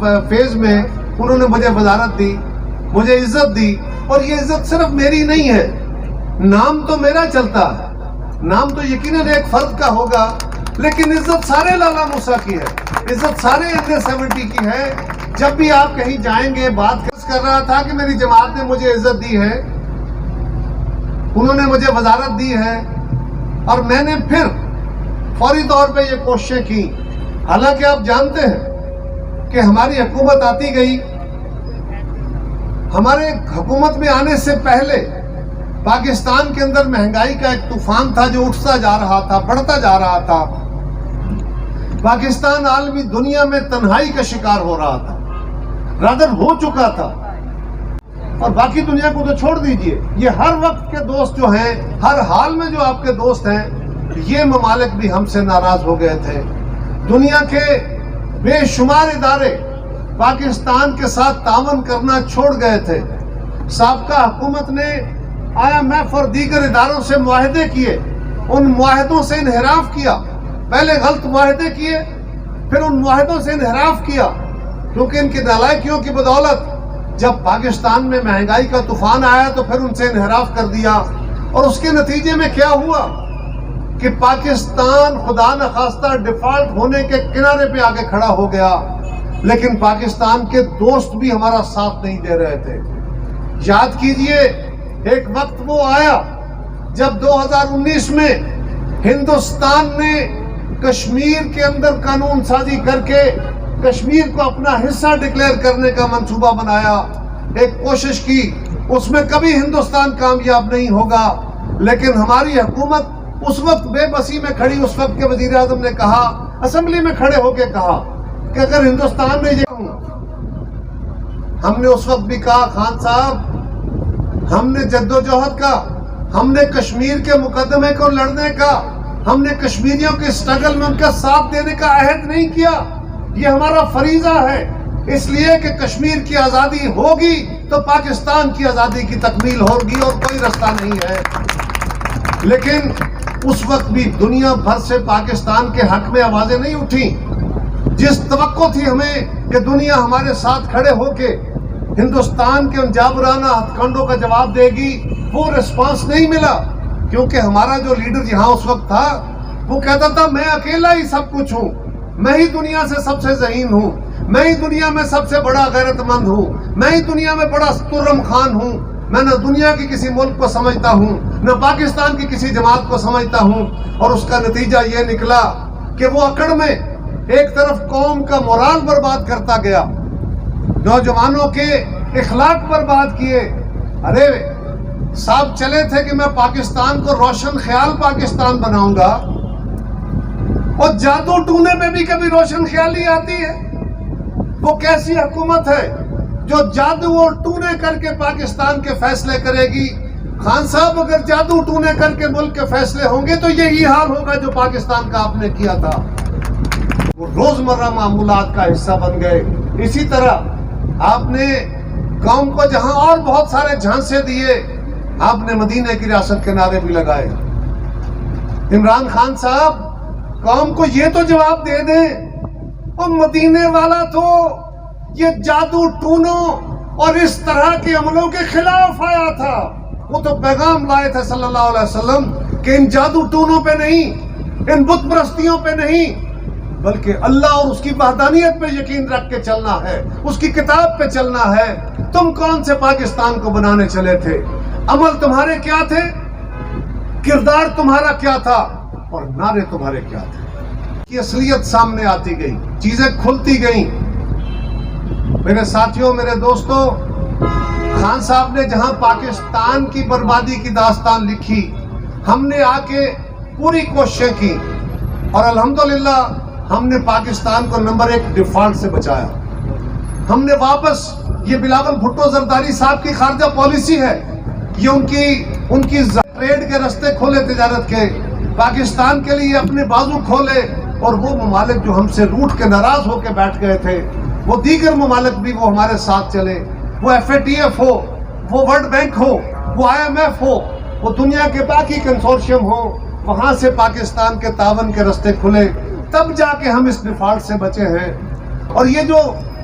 Phase में उन्होंने मुझे वजारत दी, मुझे इज्जत दी, और ये इज्जत सिर्फ मेरी नहीं है, नाम तो मेरा चलता है, नाम तो यकीनन एक फर्द का होगा, लेकिन इज्जत सारे लाला मूसा की है, इज्जत सारे NA70 की है। जब भी आप कहीं जाएंगे, बात कर रहा था कि मेरी जमात ने मुझे इज्जत दी है, उन्होंने मुझे वजारत दी है, और मैंने फिर फौरी तौर पे ये कोशिशें की। हालांकि आप जानते हैं कि हमारी हुकूमत आती गई, हमारे हुकूमत में आने से पहले पाकिस्तान के अंदर महंगाई का एक तूफान था जो उठता जा रहा था, बढ़ता जा रहा था। पाकिस्तान आलमी दुनिया में तन्हाई का शिकार हो रहा था, रादर हो चुका था। और बाकी दुनिया को तो छोड़ दीजिए, ये हर वक्त के दोस्त जो हैं, हर हाल में जो आपके दोस्त हैं, ये ममालिक भी हमसे नाराज हो गए थे। दुनिया के बेशुमार इदारे पाकिस्तान के साथ तावन करना छोड़ गए थे। साबका हुकूमत ने IMF और दीगर इदारों से मुआहदे किए, उन मुआहदों से इन्हिराफ किया, पहले गलत मुआहदे किए, फिर उन मुआहदों से इन्हिराफ किया, क्योंकि इनकी नालायकियों की बदौलत जब पाकिस्तान में महंगाई का तूफान आया तो फिर उनसे इन्हिराफ कर दिया। और उसके नतीजे में क्या हुआ कि पाकिस्तान खुदा न खास्ता डिफॉल्ट होने के किनारे पे आके खड़ा हो गया, लेकिन पाकिस्तान के दोस्त भी हमारा साथ नहीं दे रहे थे। याद कीजिए, एक वक्त वो आया जब 2019 में हिंदुस्तान ने कश्मीर के अंदर कानून साजी करके कश्मीर को अपना हिस्सा डिक्लेयर करने का मंसूबा बनाया, एक कोशिश की, उसमें कभी हिंदुस्तान कामयाब नहीं होगा। लेकिन हमारी हुकूमत उस वक्त बेबसी में खड़ी, उस वक्त के वजीर आज़म ने कहा, असेंबली में खड़े होकर कहा कि अगर हिंदुस्तान में ये, हमने उस वक्त भी कहा, खान साहब हमने जद्दोजहद का, हमने कश्मीर के मुकदमे को लड़ने का, हमने कश्मीरियों के स्ट्रगल में उनका साथ देने का अहद नहीं किया। ये हमारा फरीजा है, इसलिए कि कश्मीर की आज़ादी होगी तो पाकिस्तान की आज़ादी की तकमील होगी, और कोई रास्ता नहीं है। लेकिन उस वक्त भी दुनिया भर से पाकिस्तान के हक में आवाजें नहीं उठी। जिस तवक्को थी हमें कि दुनिया हमारे साथ खड़े होके हिंदुस्तान के उन जाबराना हथकंडों का जवाब देगी, वो रिस्पांस नहीं मिला, क्योंकि हमारा जो लीडर यहाँ उस वक्त था वो कहता था मैं अकेला ही सब कुछ हूँ, मैं ही दुनिया से सबसे ज़हीन हूँ, मैं ही दुनिया में सबसे बड़ा गैरतमंद हूँ, मैं ही दुनिया में बड़ा तुर्रम खान हूँ, मैं न दुनिया की किसी मुल्क को समझता हूँ, न पाकिस्तान की किसी जमात को समझता हूँ। और उसका नतीजा ये निकला कि वो अकड़ में एक तरफ कौम का मोराल बर्बाद करता गया, नौजवानों के इखलाक बर्बाद किए। अरे साहब चले थे कि मैं पाकिस्तान को रोशन ख्याल पाकिस्तान बनाऊंगा, और जादू टूने में भी कभी रोशन ख्याली आती है। वो कैसी हुकूमत है जो जादू और टूने करके पाकिस्तान के फैसले करेगी? खान साहब अगर जादू टूने करके मुल्क के फैसले होंगे तो यही हाल होगा जो पाकिस्तान का आपने किया था, वो रोजमर्रा मामूलात का हिस्सा बन गए। इसी तरह आपने कौम को जहां और बहुत सारे झांसे दिए, आपने मदीने की रियासत के नारे भी लगाए। इमरान खान साहब कौम को ये तो जवाब दे दें, और मदीने वाला तो ये जादू टूनों और इस तरह के अमलों के खिलाफ आया था। वो तो पैगाम लाए थे सल्लल्लाहु अलैहि वसल्लम कि इन जादू टूनों पे नहीं, इन बुत परस्तियों पे नहीं, बल्कि अल्लाह और उसकी वहदानियत पे यकीन रख के चलना है, उसकी किताब पे चलना है। तुम कौन से पाकिस्तान को बनाने चले थे? अमल तुम्हारे क्या थे, किरदार तुम्हारा क्या था, और नारे तुम्हारे क्या थे? की असलियत सामने आती गई, चीजें खुलती गई। मेरे साथियों, मेरे दोस्तों, खान साहब ने जहां पाकिस्तान की बर्बादी की दास्तान लिखी, हमने आके पूरी कोशिशें की, और अल्हम्दुलिल्लाह हमने पाकिस्तान को नंबर 1 डिफॉल्ट से बचाया। हमने वापस, ये बिलावल भुट्टो जरदारी साहब की खारजा पॉलिसी है, ये उनकी ट्रेड के रास्ते खोले, तिजारत के, पाकिस्तान के लिए अपने बाजू खोले, और वो ममालिक जो हमसे रूठ के नाराज होकर बैठ गए थे, वो दीगर ममालिक भी वो हमारे साथ चले, वो FATF हो, वो वर्ल्ड बैंक हो, वो IMF हो, वो दुनिया के बाकी कंसोर्शियम हो, वहां से पाकिस्तान के तावन के रास्ते खुले, तब जाके हम इस डिफॉल्ट से बचे हैं। और ये जो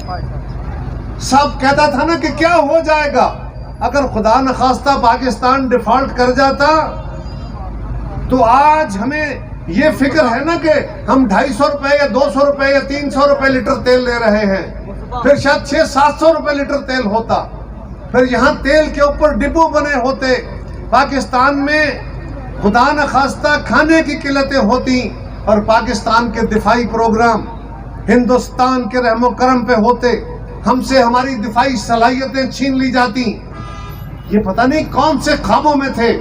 सब कहता था ना कि क्या हो जाएगा अगर खुदा न खास्ता पाकिस्तान डिफॉल्ट कर जाता, तो आज हमें ये फिक्र है ना कि हम 250 रुपए या 200 रुपए या 300 रुपए लीटर तेल ले रहे हैं, फिर शायद 600-700 रुपए लीटर तेल होता, फिर यहाँ तेल के ऊपर डिब्बों बने होते, पाकिस्तान में खुदा न खास्ता खाने की किल्लतें होती और पाकिस्तान के दिफाई प्रोग्राम हिंदुस्तान के रहमो करम पे होते, हमसे हमारी दिफाई सलाहियतें छीन ली जाती। ये पता नहीं कौन से ख्वाबों में थे।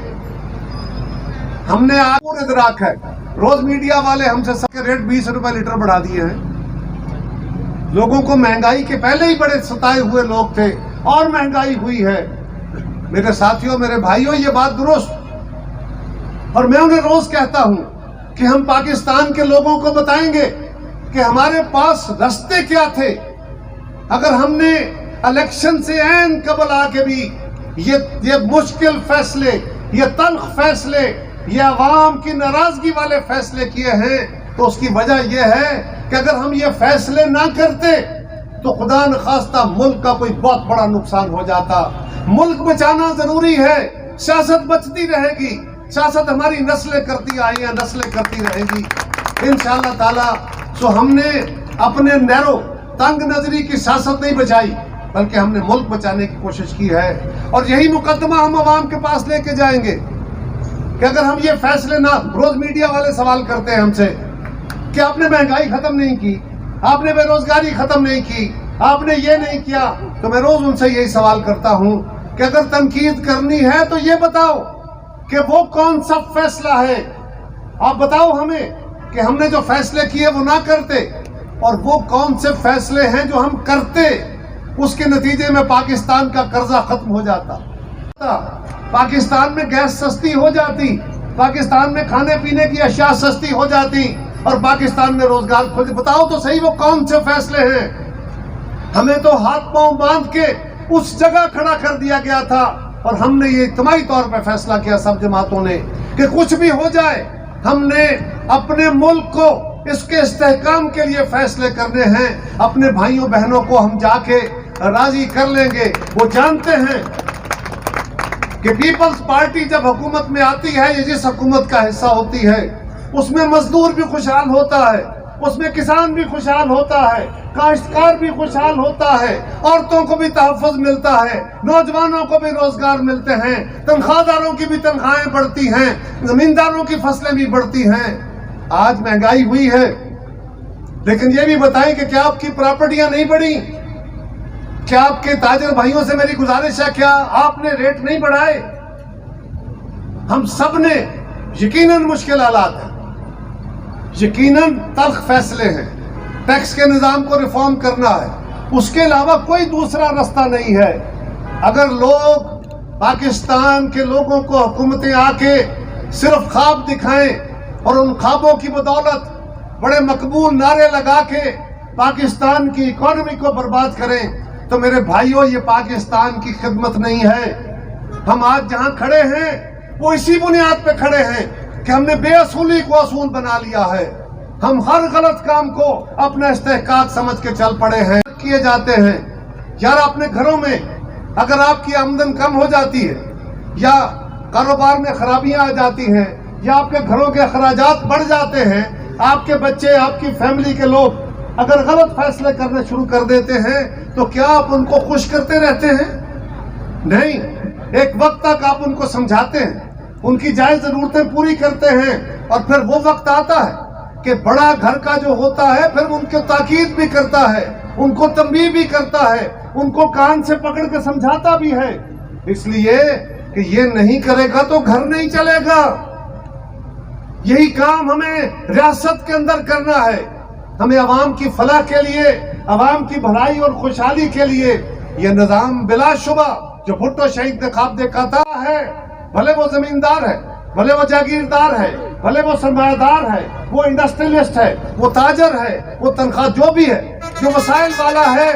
हमने आज इदराक है, रोज मीडिया वाले हमसे सबके रेट 20 रुपए लीटर बढ़ा दिए हैं। लोगों को महंगाई के पहले ही बड़े सताए हुए लोग थे और महंगाई हुई है। मेरे साथियों, मेरे भाइयों, ये बात दुरुस्त। और मैं उन्हें रोज कहता हूं कि हम पाकिस्तान के लोगों को बताएंगे कि हमारे पास रास्ते क्या थे। अगर हमने इलेक्शन से ऐन कबल आके भी ये मुश्किल फैसले, ये तल्ख फैसले, ये अवाम की नाराजगी वाले फैसले किए हैं, तो उसकी वजह यह है कि अगर हम ये फैसले ना करते तो खुदा न खास्ता मुल्क का कोई बहुत बड़ा नुकसान हो जाता। मुल्क बचाना जरूरी है, सियासत बचती रहेगी, सियासत हमारी नस्लें करती आई हैं, नस्लें करती रहेगी इंशाअल्लाह ताला। सो हमने अपने नैरो तंग नजरी की सियासत नहीं बचाई, बल्कि हमने मुल्क बचाने की कोशिश की है। और यही मुकदमा हम अवाम के पास लेके जाएंगे कि अगर हम ये फैसले ना, रोज मीडिया वाले सवाल करते हैं हमसे कि आपने महंगाई खत्म नहीं की, आपने बेरोजगारी खत्म नहीं की, आपने ये नहीं किया, तो मैं रोज उनसे यही सवाल करता हूं कि अगर तनकीद करनी है तो ये बताओ कि वो कौन सा फैसला है। आप बताओ हमें कि हमने जो फैसले किए वो ना करते, और वो कौन से फैसले हैं जो हम करते, उसके नतीजे में पाकिस्तान का कर्जा खत्म हो जाता, पाकिस्तान में गैस सस्ती हो जाती, पाकिस्तान में खाने पीने की अशिया सस्ती हो जाती, और पाकिस्तान में रोजगार खुल। बताओ तो सही वो कौन से फैसले हैं। हमें तो हाथ पांव बांध के उस जगह खड़ा कर दिया गया था, और हमने ये इज्तिमाई तौर पर फैसला किया सब जमातों ने कि कुछ भी हो जाए, हमने अपने मुल्क को इसके इस्तेहकाम के लिए फैसले करने हैं। अपने भाइयों बहनों को हम जाके राजी कर लेंगे। वो जानते हैं कि पीपल्स पार्टी जब हुकूमत में आती है, ये जिस हुकूमत का हिस्सा होती है, उसमें मजदूर भी खुशहाल होता है, उसमें किसान भी खुशहाल होता है, काश्तकार भी खुशहाल होता है, औरतों को भी तहफ़्फ़ुज़ मिलता है, नौजवानों को भी रोजगार मिलते हैं, तनख्वाहदारों की भी तनख्वाहें बढ़ती हैं, जमींदारों की फसलें भी बढ़ती हैं। आज महंगाई हुई है, लेकिन ये भी बताएं कि क्या आपकी प्रॉपर्टियां नहीं बढ़ी? क्या आपके ताजर भाइयों से मेरी गुजारिश है, क्या आपने रेट नहीं बढ़ाए? हम सब ने यकीनन मुश्किल हालात हैं, यकीनन तल्ख फैसले हैं, टैक्स के निज़ाम को रिफॉर्म करना है, उसके अलावा कोई दूसरा रास्ता नहीं है। अगर लोग, पाकिस्तान के लोगों को हुकूमतें आके सिर्फ ख्वाब दिखाएं और उन ख्वाबों की बदौलत बड़े मकबूल नारे लगा के पाकिस्तान की इकोनॉमी को बर्बाद करें, तो मेरे भाइयों, ये पाकिस्तान की खिदमत नहीं है। हम आज जहां खड़े हैं वो इसी बुनियाद पे खड़े हैं कि हमने बेअसूली को असूल बना लिया है। हम हर गलत काम को अपना इस्तेहकाक समझ के चल पड़े हैं। किए जाते हैं यार, अपने घरों में अगर आपकी आमदन कम हो जाती है, या कारोबार में खराबियां आ जाती हैं, या आपके घरों के अखराजात बढ़ जाते हैं, आपके बच्चे, आपकी फैमिली के लोग अगर गलत फैसले करने शुरू कर देते हैं, तो क्या आप उनको खुश करते रहते हैं? नहीं, एक वक्त तक आप उनको समझाते हैं, उनकी जायज जरूरतें पूरी करते हैं, और फिर वो वक्त आता है कि बड़ा घर का जो होता है, फिर उनको ताकीद भी करता है, उनको तंबीह भी करता है, उनको कान से पकड़ के समझाता भी है, इसलिए कि ये नहीं करेगा तो घर नहीं चलेगा। यही काम हमें रियासत के अंदर करना है। हमें अवाम की फलाह के लिए, अवाम की भलाई और खुशहाली के लिए ये निज़ाम बिलाशुबा जो भुट्टो शहीद ने ख्वाब देखा था है, भले वो जमींदार है, भले वो जागीरदार है, भले वो सरमायादार है, वो इंडस्ट्रियलिस्ट है, वो ताजर है, वो तनख्वाह जो भी है, जो वसाइल वाला है,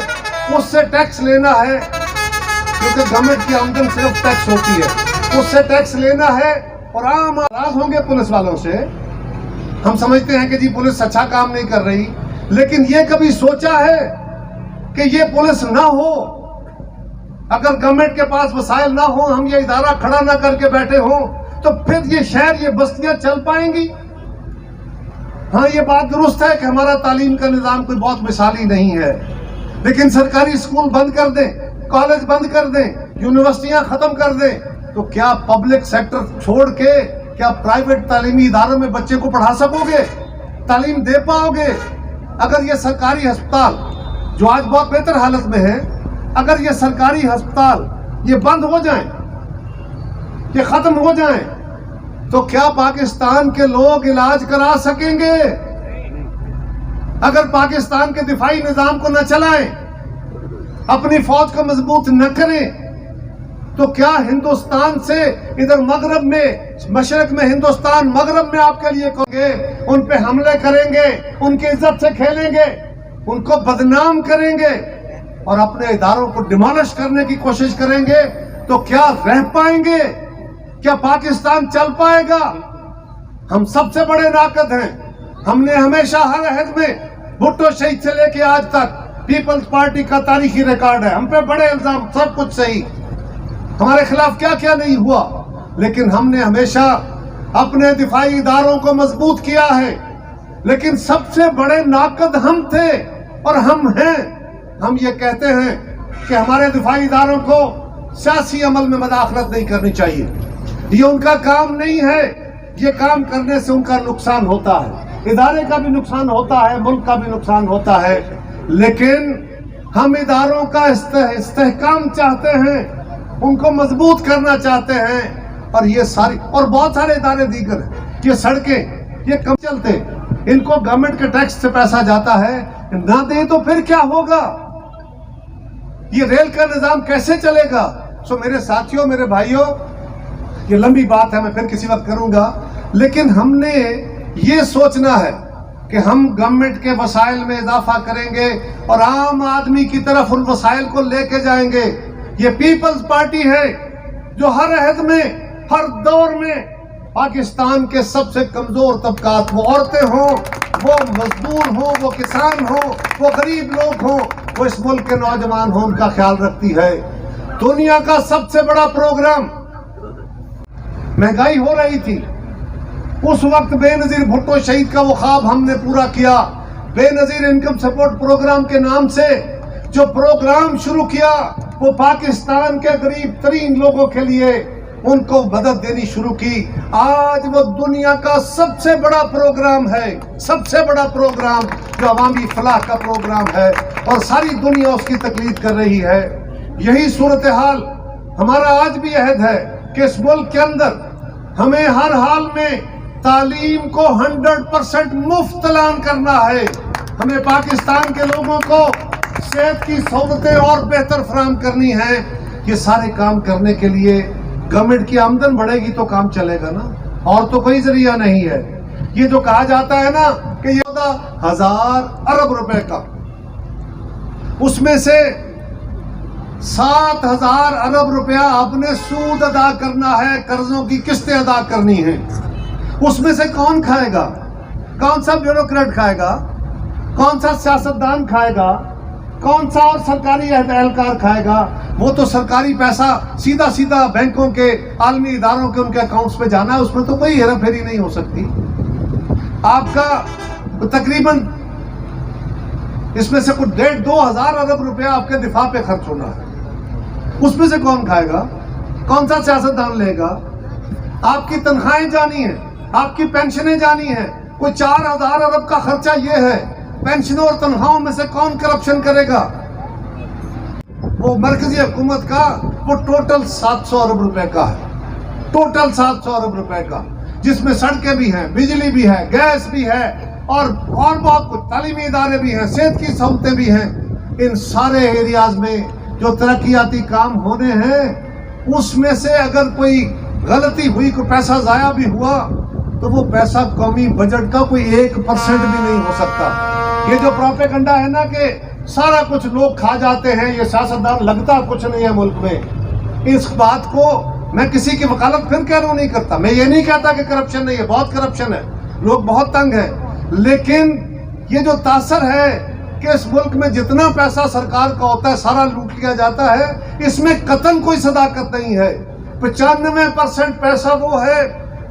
उससे टैक्स लेना है, क्योंकि गवर्नमेंट की आमदन सिर्फ टैक्स होती है, उससे टैक्स लेना है। और आम नाराज होंगे पुलिस वालों से। हम समझते हैं कि जी पुलिस अच्छा काम नहीं कर रही, लेकिन ये कभी सोचा है کہ یہ پولیس نہ ہو, اگر گورنمنٹ کے پاس وسائل نہ ہو, ہم یہ ادارہ کھڑا نہ کر کے بیٹھے ہوں, تو پھر یہ شہر, یہ بستیاں چل پائیں گی؟ ہاں یہ بات درست ہے کہ ہمارا تعلیم کا نظام کوئی بہت مثالی نہیں ہے, لیکن سرکاری اسکول بند کر دیں, کالج بند کر دیں, یونیورسٹیاں ختم کر دیں, تو کیا پبلک سیکٹر چھوڑ کے کیا پرائیویٹ تعلیمی اداروں میں بچے کو پڑھا سکو گے, تعلیم دے پاؤ گے؟ اگر یہ سرکاری ہسپتال جو آج بہت بہتر حالت میں ہے, اگر یہ سرکاری ہسپتال یہ بند ہو جائیں, یہ ختم ہو جائیں, تو کیا پاکستان کے لوگ علاج کرا سکیں گے؟ اگر پاکستان کے دفاعی نظام کو نہ چلائیں, اپنی فوج کو مضبوط نہ کریں, تو کیا ہندوستان سے ادھر مغرب میں, مشرق میں ہندوستان, مغرب میں آپ کے لیے کہیں گے, ان پہ حملے کریں گے, ان کی عزت سے کھیلیں گے, ان کو بدنام کریں گے اور اپنے اداروں کو ڈیمولش کرنے کی کوشش کریں گے, تو کیا رہ پائیں گے؟ کیا پاکستان چل پائے گا؟ ہم سب سے بڑے ناقد ہیں. ہم نے ہمیشہ ہر عہد میں, بھٹو شہید سے لے کے آج تک, پیپلز پارٹی کا تاریخی ریکارڈ ہے, ہم پہ بڑے الزام, سب کچھ صحیح, ہمارے خلاف کیا کیا نہیں ہوا, لیکن ہم نے ہمیشہ اپنے دفاعی اداروں کو مضبوط کیا ہے. لیکن سب سے بڑے ناقد ہم تھے اور ہم ہیں. ہم یہ کہتے ہیں کہ ہمارے دفاعی اداروں کو سیاسی عمل میں مداخلت نہیں کرنی چاہیے, یہ ان کا کام نہیں ہے, یہ کام کرنے سے ان کا نقصان ہوتا ہے, ادارے کا بھی نقصان ہوتا ہے, ملک کا بھی نقصان ہوتا ہے. لیکن ہم اداروں کا استحکام چاہتے ہیں, ان کو مضبوط کرنا چاہتے ہیں, اور یہ ساری اور بہت سارے ادارے دیگر ہیں. یہ سڑکیں یہ کم چلتے, ان کو گورنمنٹ کے ٹیکس سے پیسہ جاتا ہے, نہ دیں تو پھر کیا ہوگا؟ یہ ریل کا نظام کیسے چلے گا؟ سو میرے ساتھیوں, میرے بھائیوں, یہ لمبی بات ہے, میں پھر کسی وقت کروں گا, لیکن ہم نے یہ سوچنا ہے کہ ہم گورنمنٹ کے وسائل میں اضافہ کریں گے اور عام آدمی کی طرف ان وسائل کو لے کے جائیں گے. یہ پیپلز پارٹی ہے جو ہر عہد میں, ہر دور میں پاکستان کے سب سے کمزور طبقات, وہ عورتیں ہوں, وہ مزدور ہوں, وہ کسان ہوں, وہ غریب لوگ ہوں, وہ اس ملک کے نوجوان ہوں, ان کا خیال رکھتی ہے. دنیا کا سب سے بڑا پروگرام, مہنگائی ہو رہی تھی اس وقت, بے نظیر بھٹو شہید کا وہ خواب ہم نے پورا کیا. بے نظیر انکم سپورٹ پروگرام کے نام سے جو پروگرام شروع کیا, وہ پاکستان کے غریب ترین لوگوں کے لیے ان کو مدد دینی شروع کی. آج وہ دنیا کا سب سے بڑا پروگرام ہے, سب سے بڑا پروگرام جو عوامی فلاح کا پروگرام ہے, اور ساری دنیا اس کی تقلید کر رہی ہے. یہی صورتحال ہمارا آج بھی عہد ہے کہ اس ملک کے اندر ہمیں ہر حال میں تعلیم کو 100% مفت اعلان کرنا ہے. ہمیں پاکستان کے لوگوں کو صحت کی سہولتیں اور بہتر فراہم کرنی ہیں. یہ سارے کام کرنے کے لیے گورنمنٹ کی آمدن بڑھے گی تو کام چلے گا نا, اور تو کوئی ذریعہ نہیں ہے. یہ جو کہا جاتا ہے نا کہ یہ 14,000 ارب روپے کا, اس میں سے 7,000 ارب روپیہ آپ نے سود ادا کرنا ہے, قرضوں کی قسطیں ادا کرنی ہیں. اس میں سے کون کھائے گا؟ کون سا بیوروکریٹ کھائے گا؟ کون سا سیاستدان کھائے گا؟ کون سا اور سرکاری اہلکار کھائے گا؟ وہ تو سرکاری پیسہ سیدھا سیدھا بینکوں کے, عالمی اداروں کے, ان کے اکاؤنٹس پہ جانا ہے, اس میں تو کوئی ہیرا پھیری نہیں ہو سکتی. آپ کا تقریباً اس میں سے کچھ 1,500-2,000 ارب روپیہ آپ کے دفاع پہ خرچ ہونا ہے. اس میں سے کون کھائے گا؟ کون سا سیاستدان لے گا؟ آپ کی تنخواہیں جانی ہیں, آپ کی پینشنیں جانی ہیں. کوئی 4,000 ارب کا خرچہ یہ ہے, پینشنوں اور تنخواہوں میں سے کون کرپشن کرے گا؟ وہ مرکزی حکومت کا وہ ٹوٹل 700 ارب روپے کا ہے, ٹوٹل 700 ارب روپے کا, جس میں سڑکیں بھی ہیں, بجلی بھی ہے, گیس بھی ہے, اور بہت کچھ, تعلیمی ادارے بھی ہیں, صحت کی سہولتیں بھی ہیں. ان سارے ایریاز میں جو ترقیاتی کام ہونے ہیں, اس میں سے اگر کوئی غلطی ہوئی, کوئی پیسہ ضائع بھی ہوا, تو وہ پیسہ قومی بجٹ کا کوئی 1% بھی نہیں ہو سکتا. یہ جو پروپیگنڈا ہے نا کہ سارا کچھ لوگ کھا جاتے ہیں, یہ سیاستدان, لگتا کچھ نہیں ہے ملک میں. اس بات کو میں کسی کی وکالت پھر کہنا نہیں کرتا. میں یہ نہیں کہتا کہ کرپشن نہیں ہے, بہت کرپشن ہے, لوگ بہت تنگ ہیں, لیکن یہ جو تاثر ہے کہ اس ملک میں جتنا پیسہ سرکار کا ہوتا ہے سارا لوٹ لیا جاتا ہے. اس میں قطعاً کوئی صداقت نہیں ہے. 95% پیسہ وہ ہے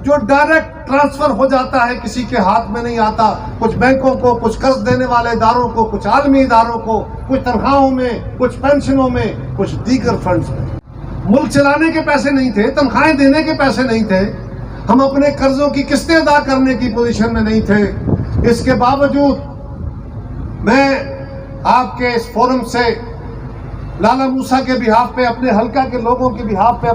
جو ڈائریکٹ ٹرانسفر ہو جاتا ہے, کسی کے ہاتھ میں نہیں آتا. کچھ بینکوں کو, کچھ قرض دینے والے اداروں کو, کچھ عالمی اداروں کو, کچھ تنخواہوں میں, کچھ پینشنوں میں, کچھ دیگر فنڈز میں. ملک چلانے کے پیسے نہیں تھے, تنخواہیں دینے کے پیسے نہیں تھے, ہم اپنے قرضوں کی قسطیں ادا کرنے کی پوزیشن میں نہیں تھے. اس کے باوجود میں آپ کے اس فورم سے لالا موسیٰ کے بہاف پہ, اپنے حلقہ کے لوگوں کے بہاف پہ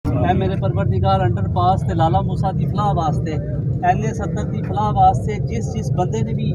اے میرے پروردگار انڈر پاس تے لالا موسیٰ دی فلاح واسطے, ایل اے 70 دی فلاح واسطے, جس بندے نے بھی